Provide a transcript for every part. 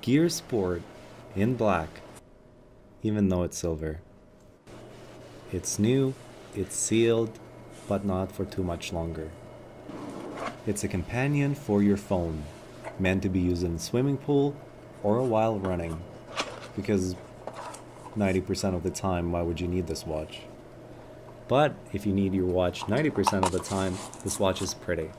Gear Sport in black, even though it's silver. It's new, it's sealed, but not for too much longer. It's a companion for your phone, meant to be used in a swimming pool or while running, because 90% of the time, why would you need this watch? But if you need your watch 90% of the time, this watch is pretty.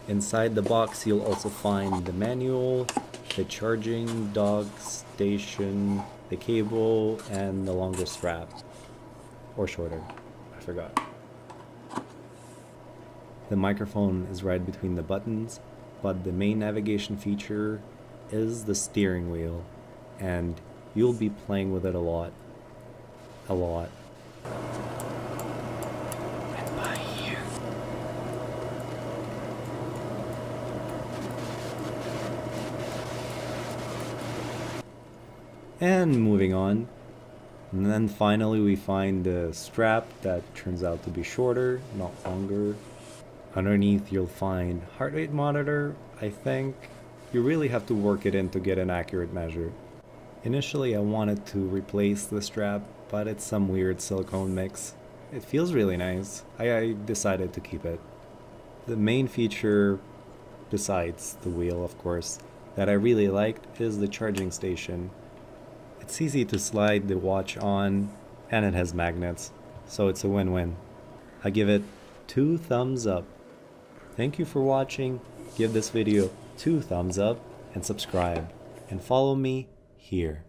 Inside the box, you'll also find the manual, the charging dock station, the cable, and the longer strap. Or shorter, I forgot. The microphone is right between the buttons, but the main navigation feature is the steering wheel, and you'll be playing with it a lot. A lot. And by you. And moving on. And then finally we find the strap that turns out to be shorter, not longer. Underneath you'll find heart rate monitor, I think. You really have to work it in to get an accurate measure. Initially I wanted to replace the strap, but it's some weird silicone mix. It feels really nice. I decided to keep it. The main feature, besides the wheel of course, that I really liked is the charging station. It's easy to slide the watch on, and it has magnets, so it's a win-win. I give it 2 thumbs up. Thank you for watching. Give this video 2 thumbs up and subscribe, and follow me here.